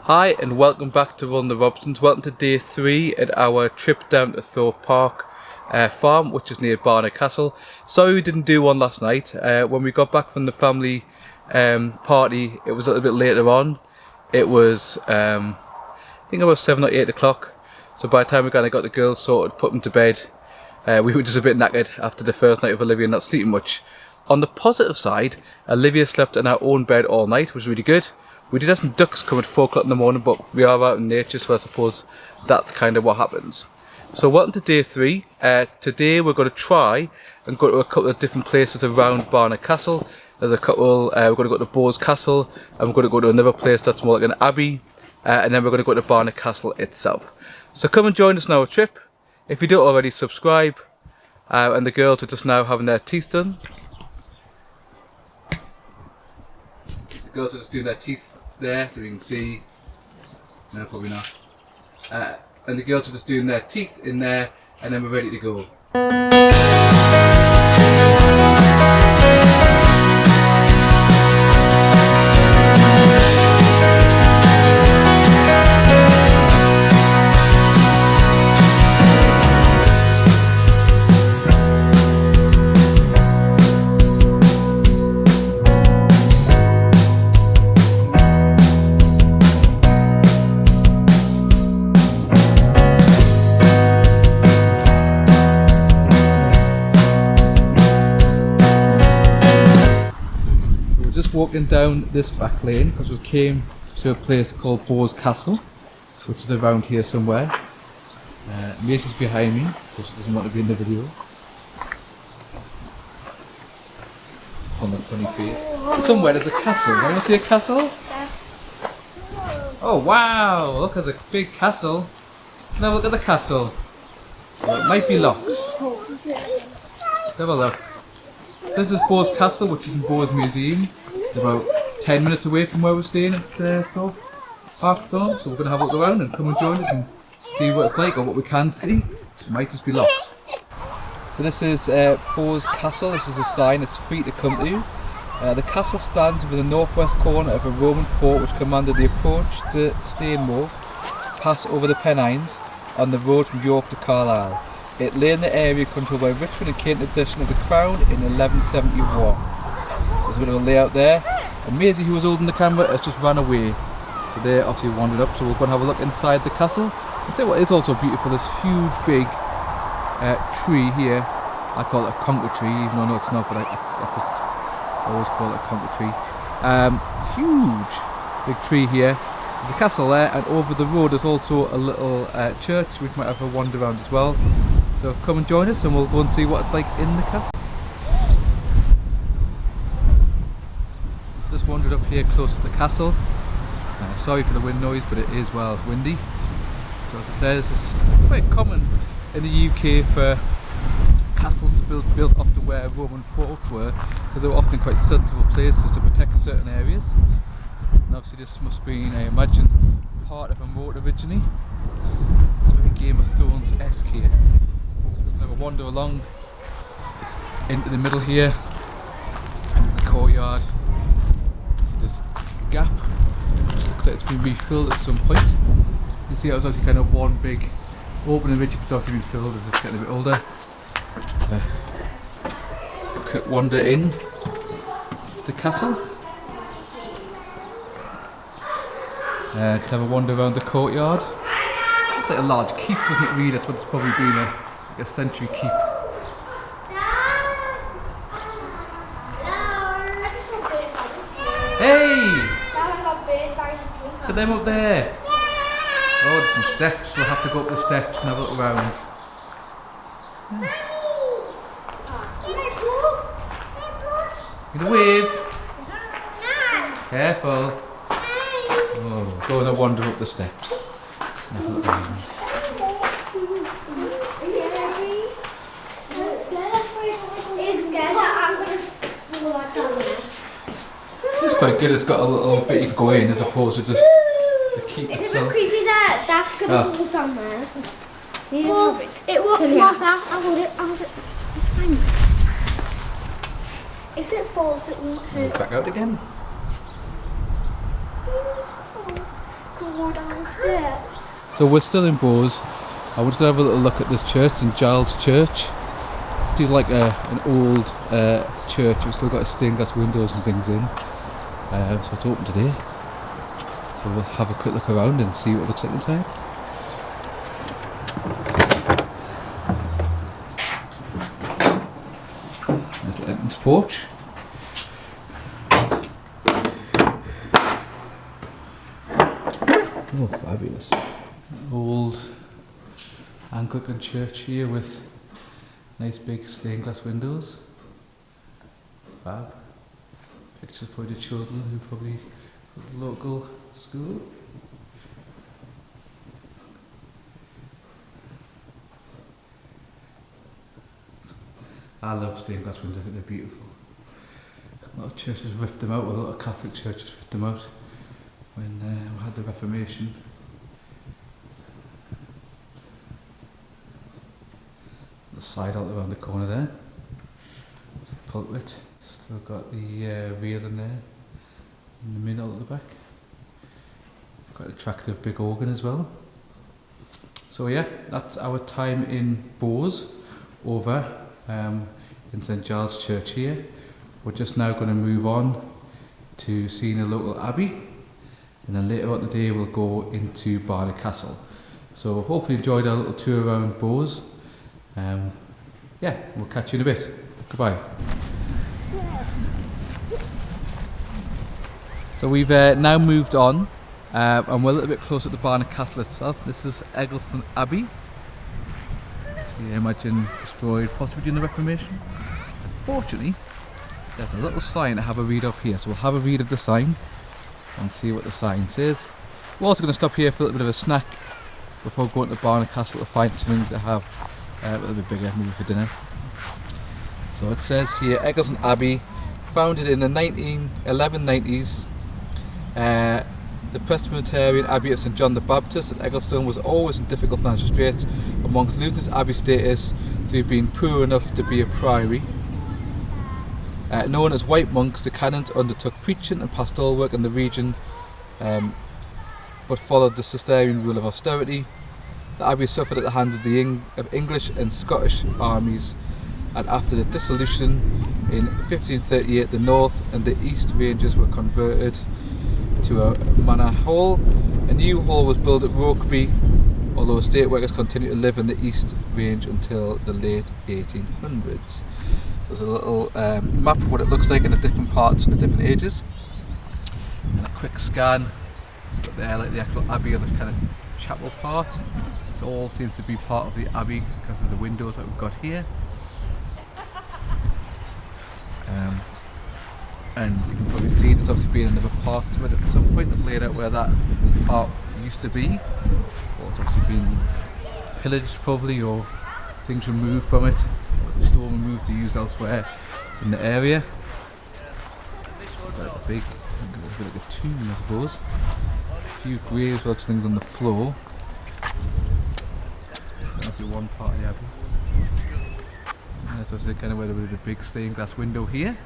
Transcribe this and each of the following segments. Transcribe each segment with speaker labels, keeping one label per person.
Speaker 1: Hi and welcome back to Run the Robinsons. Welcome to day 3 at our trip down to Thorpe Farm, which is near Barnard Castle. Sorry we didn't do one last night. When we got back from the family party, it was a little bit later on. It was, I think about 7 or 8 o'clock. So by the time we kind of got the girls sorted, put them to bed, we were just a bit knackered after the first night of Olivia not sleeping much. On the positive side, Olivia slept in our own bed all night, which was really good. We did have some ducks come at 4 o'clock in the morning, but we are out in nature, so I suppose that's kind of what happens. So welcome to day 3. Today we're going to try and go to a couple of different places around Barnard Castle. There's a couple, we're going to go to Bo's Castle, and we're going to go to another place that's more like an abbey, and then we're going to go to Barnard Castle itself. So come and join us on our trip. If you don't already, subscribe. And the girls are just now having their teeth done. The girls are just doing their teeth there, so you can see. No, probably not. And the girls are just doing their teeth in there, and then we're ready to go. Walking down this back lane because we came to a place called Bo's Castle, which is around here somewhere. Macy's behind me because she doesn't want to be in the video. On the funny face. Somewhere there's a castle. You want to see a castle? Oh wow! Look at the big castle. Now look at the castle. Well, it might be locked. Have a look. This is Bo's Castle, which is in Bo's Museum. About 10 minutes away from where we're staying at Thorpe Farm, so we're going to have a look around and come and join us and see what it's like, or what we can see. It might just be locked. So this is Bo's Castle. This is a sign, it's free to come to. The castle stands within the northwest corner of a Roman fort which commanded the approach to Stainmoor, pass over the Pennines on the road from York to Carlisle. It lay in the area controlled by Richmond and came to the possession of the crown in 1171. There's a bit of a layout there, and Maisie, who was holding the camera, has just ran away. So they obviously wandered up, so we're going to have a look inside the castle. I'll tell you what is also beautiful, this huge big tree here. I call it a conker tree, even though no it's not, but I just always call it a conker tree. Huge big tree here. So the castle there, and over the road is also a little church, which might have a wander around as well. So come and join us and we'll go and see what it's like in the castle. Just wandered up here close to the castle. Sorry for the wind noise, but it is well windy. So as I said, it's quite common in the UK for castles to be built off to where Roman forts were, because they were often quite sensible places to protect certain areas. And obviously this must have been, I imagine, part of a moat originally. It's very Game of Thrones-esque here. So just going to wander along into the middle here, into the courtyard. This gap, which looks like it's been refilled at some point. You see, it was actually kind of one big opening ridge, but it's also been filled as it's getting a bit older. Quick wander in to the castle. Can have a wander around the courtyard. It's like a large keep, doesn't it? Really, that's what it's probably been, like a century keep. Hey! Look at them up there. Oh, there's some steps. We'll have to go up the steps and have a look around. You gonna wave? Careful. Oh, go and wander up the steps. And have a look around. It's quite good, it's got a little bit you can go in as opposed to just the keep itself.
Speaker 2: It's a bit creepy that that's going to fall down there. Well, it won't come off that. I'll hold it. It's fine. If it falls, it won't hurt.
Speaker 1: Back out again.
Speaker 2: Come go down the steps.
Speaker 1: So we're still in Bowes. I was going to have a little look at this church, St Giles Church. Do like an old church. It's still got stained glass windows and things in. So it's open today. So we'll have a quick look around and see what it looks like inside. Little entrance porch. Oh, fabulous. Old Anglican church here with nice big stained glass windows. Fab. Pictures for the children who probably go to the local school. I love stained glass windows, I think they're beautiful. A lot of churches ripped them out, a lot of Catholic churches ripped them out when we had the Reformation. The side out around the corner there. Pulpit. Still got the railing there in the middle at the back. Quite attractive big organ as well. So yeah, that's our time in Bowes over in St Giles Church here. We're just now going to move on to seeing a local abbey, and then later on today we'll go into Barnard Castle. So hopefully you enjoyed our little tour around Bowes. Yeah, we'll catch you in a bit. Goodbye. So we've now moved on, and we're a little bit closer to Barnard Castle itself. This is Eggleston Abbey. So you imagine destroyed possibly during the Reformation. Unfortunately, there's a little sign to have a read of here, so we'll have a read of the sign and see what the sign says. We're also going to stop here for a little bit of a snack before going to Barnard Castle to find something to have a little bit bigger, maybe for dinner. So it says here, Eggleston Abbey, founded in the 1190s. The Presbyterian Abbey of St John the Baptist at Eggleston was always in difficult financial straits amongst Luther's Abbey status through being poor enough to be a priory. Known as white monks, the canons undertook preaching and pastoral work in the region, but followed the Cistercian rule of austerity. The abbey suffered at the hands of the English and Scottish armies, and after the dissolution in 1538, the north and the east ranges were converted to a manor hall. A new hall was built at Rokeby, although estate workers continued to live in the east range until the late 1800s. So there's a little map of what it looks like in the different parts and the different ages. And a quick scan. It's got there like the actual abbey or the kind of chapel part. This all seems to be part of the abbey because of the windows that we've got here. And you can probably see there's obviously been another part to it at some point. I've laid out where that part used to be. Or it's obviously been pillaged probably, or things removed from it, or the stone removed to use elsewhere in the area. So quite a big, a bit like a tomb I suppose. A few graves, like things on the floor. That's the one part of the abbey. And there's also kind of where there was a big stained glass window here.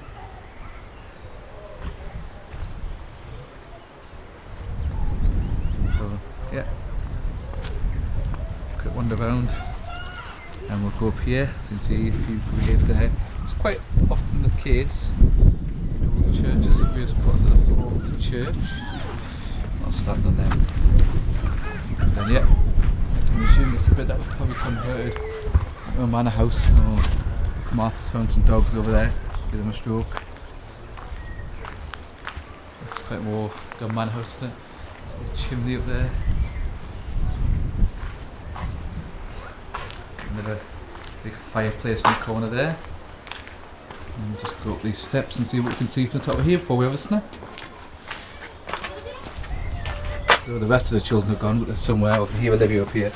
Speaker 1: Yeah, quick wander around and we'll go up here. So you can see a few graves there. It's quite often the case in all the churches that graves are put under the floor of the church. I'll stand on them. And then yeah, I'm assuming it's a bit that was probably converted into a manor house. Oh, Martha's found some dogs over there, give them a stroke. It's quite more like a manor house to it. There's a chimney up there. Another big fireplace in the corner there. And we'll just go up these steps and see what we can see from the top of here before we have a snack. So the rest of the children have gone, but they're somewhere. We can hear Olivia up here.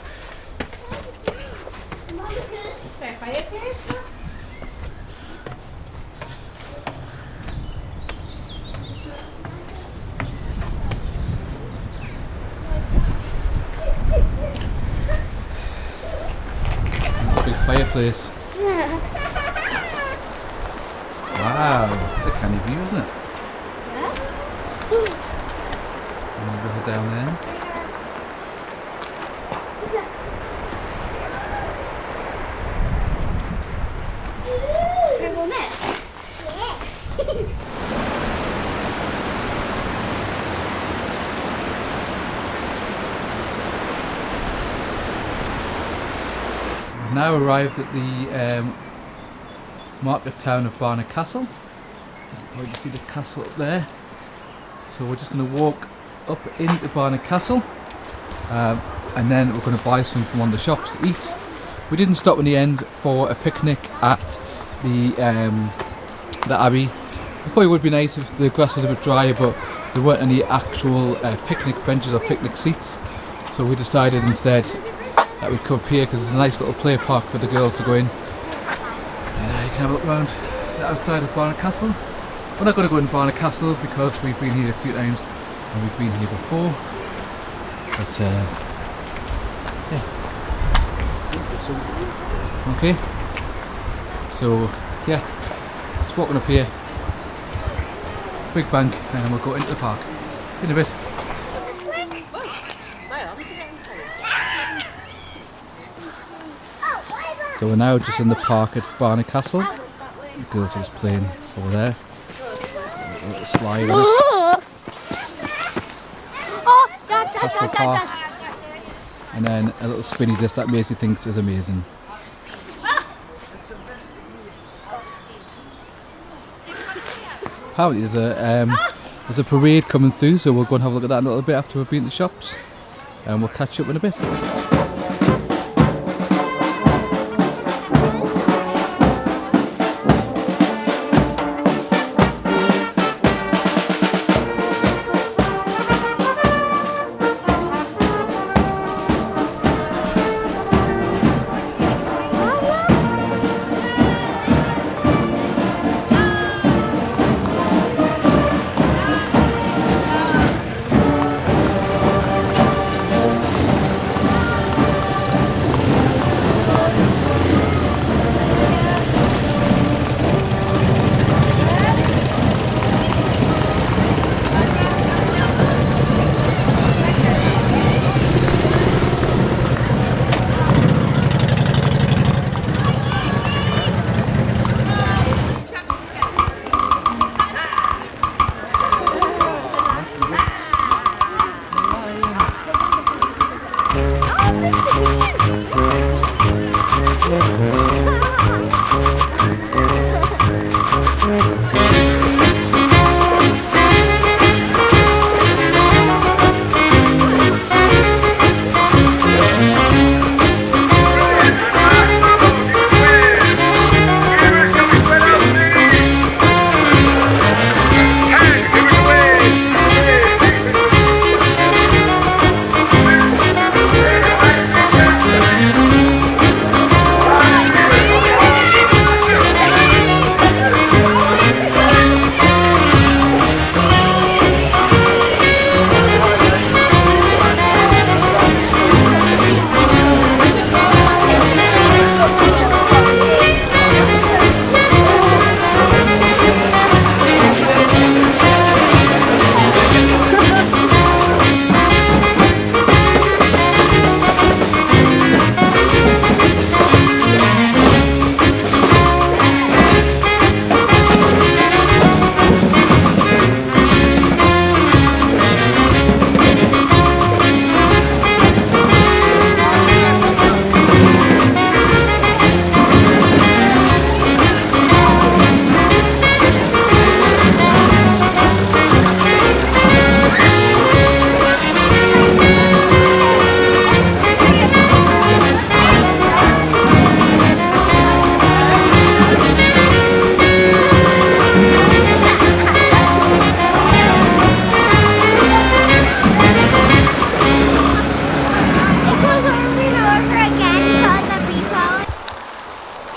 Speaker 1: Fireplace.
Speaker 2: Yeah.
Speaker 1: Wow, it's a canny view, isn't it?
Speaker 2: Yeah.
Speaker 1: And a river down there. now arrived at the market town of Barnard Castle. You can probably see the castle up there. So we're just going to walk up into Barnard Castle, and then we're going to buy something from one of the shops to eat. We didn't stop in the end for a picnic at the Abbey. It probably would be nice if the grass was a bit drier, but there weren't any actual picnic benches or picnic seats. So we decided instead that we'd come up here because it's a nice little play park for the girls to go in. And you can have a look around the outside of Barnard Castle. We're not going to go in Barnard Castle because we've been here a few times and we've been here before. But yeah. Okay. So yeah, just walking up here, big bank, and then we'll go into the park. See you in a bit. So we're now just in the park at Barnard Castle. The girls are just playing over there. So a little slide on it. Castle Park. And then a little spinny disc that Maisie thinks is amazing. Apparently there's a parade coming through, so we'll go and have a look at that in a little bit after we've been to the shops. And we'll catch up in a bit.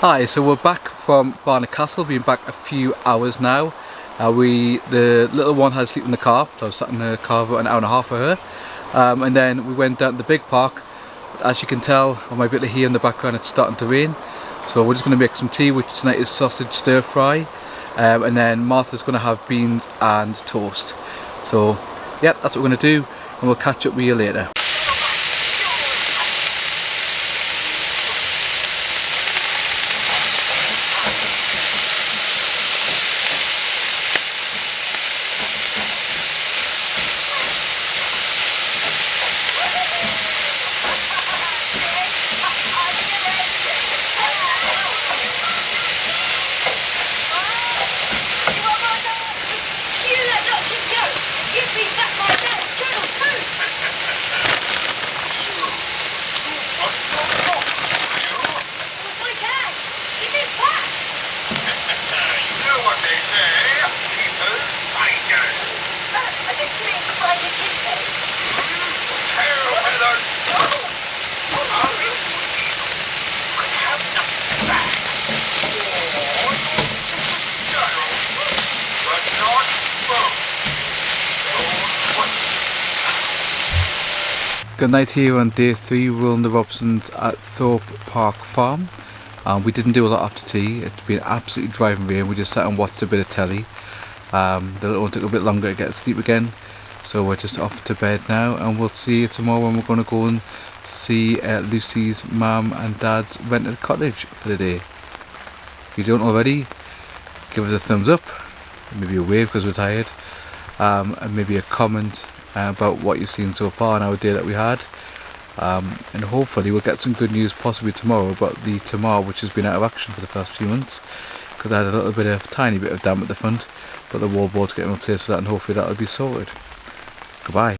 Speaker 1: Hi, so we're back from Barnard Castle, been back a few hours now. The little one had to sleep in the car, so I was sat in the car for an hour and a half for her. And then we went down to the big park. As you can tell, I might be able to hear in the background it's starting to rain. So we're just going to make some tea, which tonight is sausage stir fry. And then Martha's going to have beans and toast. So yeah, that's what we're going to do, and we'll catch up with you later. Good night here on day 3, rolling the Robsons at Thorpe Farm. We didn't do a lot after tea. It's been absolutely driving rain. We just sat and watched a bit of telly. The little one took a bit longer to get to sleep again, so we're just off to bed now, and we'll see you tomorrow when we're going to go and see Lucy's mum and dad's rented cottage for the day. If you don't already, give us a thumbs up, maybe a wave because we're tired, and maybe a comment about what you've seen so far on our day that we had, and hopefully we'll get some good news possibly tomorrow about the Tamar, which has been out of action for the first few months because I had a tiny bit of damp at the front, but the wallboard's getting replaced for that, and hopefully that'll be sorted. Goodbye.